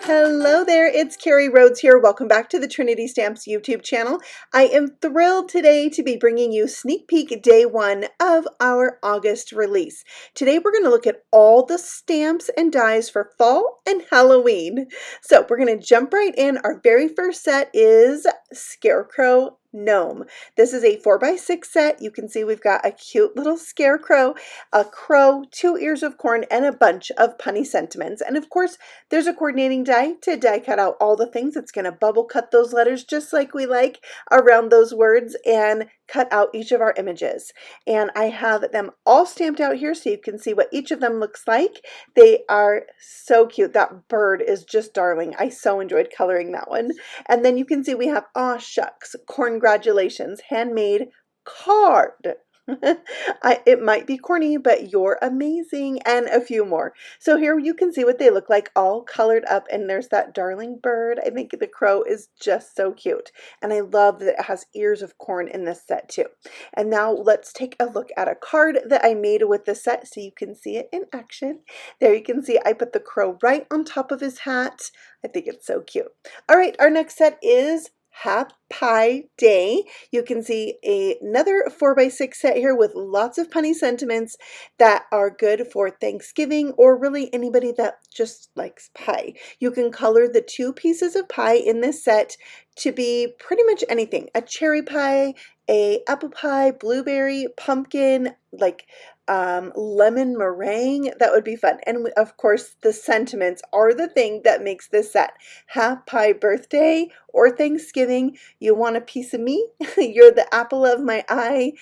Hello there, it's Carrie Rhodes here. Welcome back to the Trinity Stamps YouTube channel. I am thrilled today to be bringing you sneak peek day one of our August release. Today we're going to look at all the stamps and dies for fall and Halloween. So we're going to jump right in. Our very first set is Scarecrow Gnome. This is a 4x6 set. You can see we've got a cute little scarecrow, a crow, 2 ears of corn, and a bunch of punny sentiments. And of course, there's a coordinating die to die cut out all the things. It's going to bubble cut those letters just like we like around those words and cut out each of our images. And I have them all stamped out here so you can see what each of them looks like. They are so cute. That bird is just darling. I so enjoyed coloring that one. And then you can see we have aw shucks, congratulations, handmade card. It might be corny, but you're amazing, and a few more. So here you can see what they look like all colored up, and there's that darling bird. I think the crow is just so cute, and I love that it has ears of corn in this set too. And now let's take a look at a card that I made with the set so you can see it in action. There you can see I put the crow right on top of his hat. I think it's so cute. All right, our next set is Happ Pie Day. You can see another 4x6 set here with lots of punny sentiments that are good for Thanksgiving or really anybody that just likes pie. You can color the 2 pieces of pie in this set to be pretty much anything. A cherry pie, a apple pie, blueberry, pumpkin, like lemon meringue. That would be fun. And of course the sentiments are the thing that makes this set. Happ Pie birthday or Thanksgiving, you want a piece of me? You're the apple of my eye,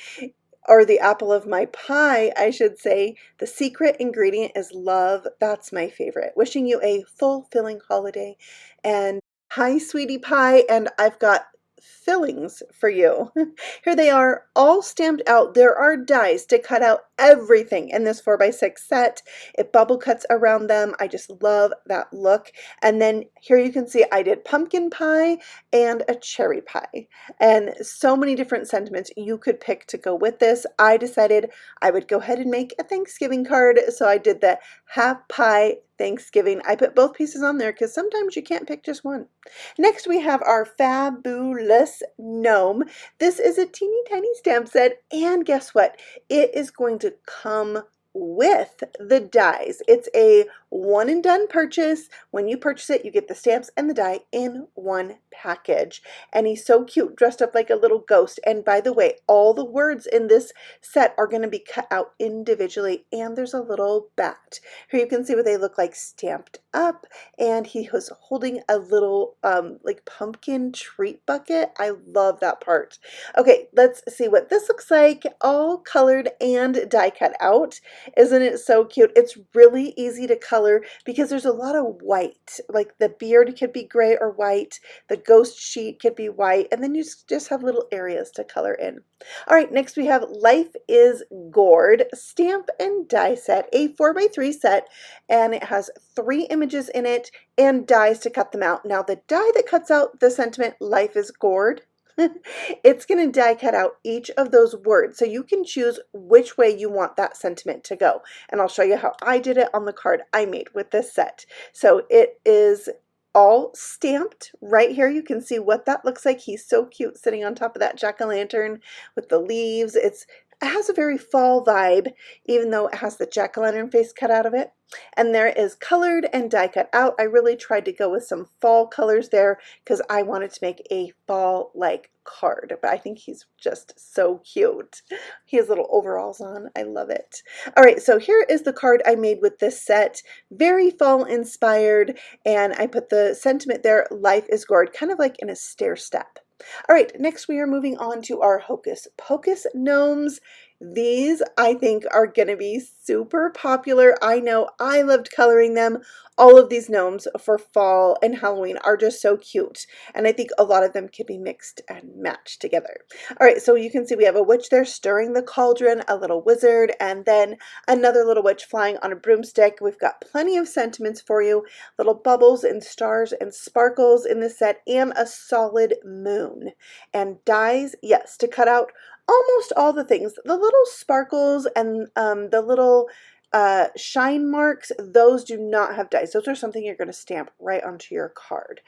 or the apple of my pie, I should say. The secret ingredient is love. That's my favorite. Wishing you a fulfilling holiday. And hi, sweetie pie, and I've got fillings for you. Here they are, all stamped out. There are dies to cut out everything in this 4x6 set. It bubble cuts around them. I just love that look. And then here you can see I did pumpkin pie and a cherry pie, and so many different sentiments you could pick to go with this. I decided I would go ahead and make a Thanksgiving card, so I did the Happ Pie Thanksgiving. I put both pieces on there because sometimes you can't pick just one. Next we have our fabulous gnome. This is a teeny tiny stamp set, and guess what? It is going to come with the dies. It's a one and done purchase. When you purchase it, you get the stamps and the die in one package. And he's so cute, dressed up like a little ghost. And by the way, all the words in this set are going to be cut out individually, and there's a little bat. Here you can see what they look like stamped up, and he was holding a little like pumpkin treat bucket. I love that part. Okay, let's see what this looks like, all colored and die cut out. Isn't it so cute? It's really easy to color because there's a lot of white. Like the beard could be gray or white, the ghost sheet could be white, and then you just have little areas to color in. All right, next we have Life is Gourd stamp and die set, a 4x3 set, and it has 3 images in it and dies to cut them out. Now the die that cuts out the sentiment Life is Gourd, it's going to die cut out each of those words, so you can choose which way you want that sentiment to go, and I'll show you how I did it on the card I made with this set. So it is all stamped right here. You can see what that looks like. He's so cute sitting on top of that jack-o'-lantern with the leaves. It has a very fall vibe, even though it has the jack-o'-lantern face cut out of it. And there is colored and die cut out. I really tried to go with some fall colors there because I wanted to make a fall-like card, but I think he's just so cute. He has little overalls on. I love it. All right, so here is the card I made with this set. Very fall inspired, and I put the sentiment there, Life is Gourd, kind of like in a stair step. All right, next we are moving on to our Hocus Pocus gnomes. These, I think, are going to be super popular. I know I loved coloring them. All of these gnomes for fall and Halloween are just so cute, and I think a lot of them can be mixed and matched together. All right, so you can see we have a witch there stirring the cauldron, a little wizard, and then another little witch flying on a broomstick. We've got plenty of sentiments for you, little bubbles and stars and sparkles in this set, and a solid moon. And dies, yes, to cut out almost all the things. The little sparkles and the little shine marks, those do not have dies. Those are something you're going to stamp right onto your card.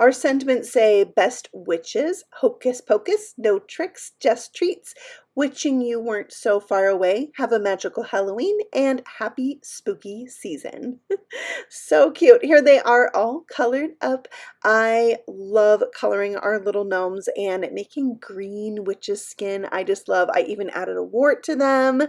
Our sentiments say, best witches, hocus pocus, no tricks, just treats, witching you weren't so far away, have a magical Halloween, and happy spooky season. So cute. Here they are all colored up. I love coloring our little gnomes and making green witch's skin. I just love, I even added a wart to them.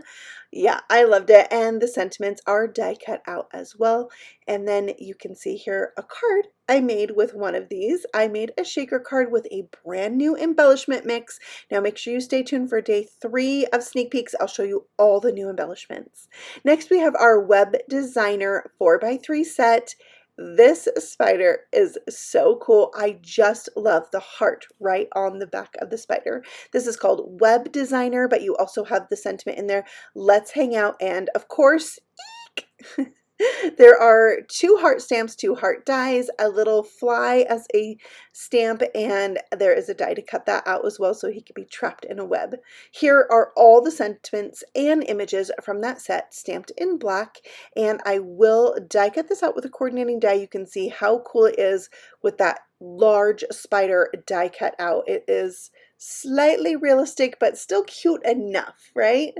Yeah, I loved it. And the sentiments are die cut out as well. And then you can see here a card I made with one of these. I made a shaker card with a brand new embellishment mix. Now make sure you stay tuned for day 3 of sneak peeks. I'll show you all the new embellishments. Next we have our Web Designer 4x3 set. This spider is so cool. I just love the heart right on the back of the spider. This is called Web Designer, but you also have the sentiment in there. Let's hang out, and of course, eek! There are 2 heart stamps, 2 heart dies, a little fly as a stamp, and there is a die to cut that out as well so he could be trapped in a web. Here are all the sentiments and images from that set stamped in black, and I will die cut this out with a coordinating die. You can see how cool it is with that large spider die cut out. It is slightly realistic, but still cute enough, right?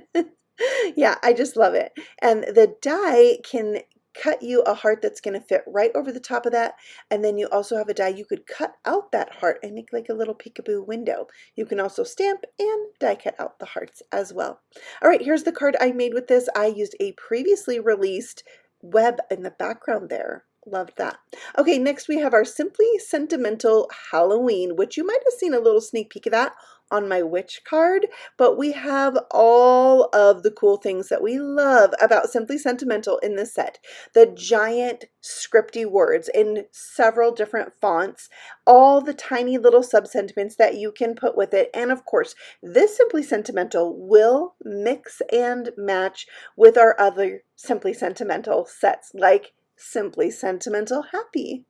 Yeah, I just love it. And the die can cut you a heart that's going to fit right over the top of that. And then you also have a die you could cut out that heart and make like a little peekaboo window. You can also stamp and die cut out the hearts as well. All right, here's the card I made with this. I used a previously released web in the background there. Loved that. Okay, next we have our Simply Sentimental Halloween, which you might have seen a little sneak peek of that on my witch card, but we have all of the cool things that we love about Simply Sentimental in this set. The giant scripty words in several different fonts, all the tiny little sub-sentiments that you can put with it, and of course, this Simply Sentimental will mix and match with our other Simply Sentimental sets, like Simply Sentimental Happy.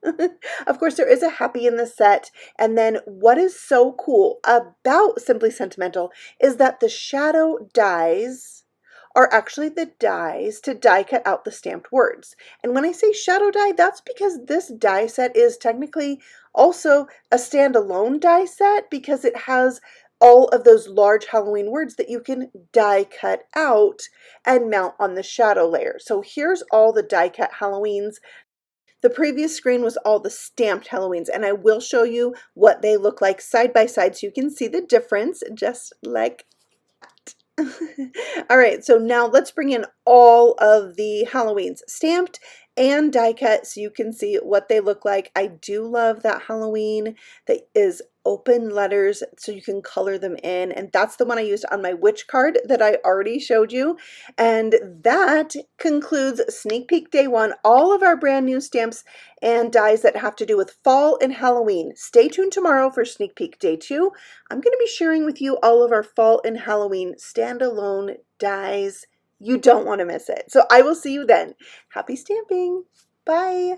Of course, there is a happy in the set. And then what is so cool about Simply Sentimental is that the shadow dies are actually the dies to die cut out the stamped words. And when I say shadow die, that's because this die set is technically also a standalone die set because it has all of those large Halloween words that you can die cut out and mount on the shadow layer. So here's all the die cut Halloweens. The previous screen was all the stamped Halloweens, and I will show you what they look like side by side so you can see the difference, just like that. All right, so now let's bring in all of the Halloweens stamped and die cut so you can see what they look like. I do love that Halloween that is open letters so you can color them in, and that's the one I used on my witch card that I already showed you. And that concludes sneak peek day 1, all of our brand new stamps and dies that have to do with fall and Halloween. Stay tuned tomorrow for sneak peek day 2. I'm going to be sharing with you all of our fall and Halloween standalone dies. You don't want to miss it. So I will see you then. Happy stamping. Bye.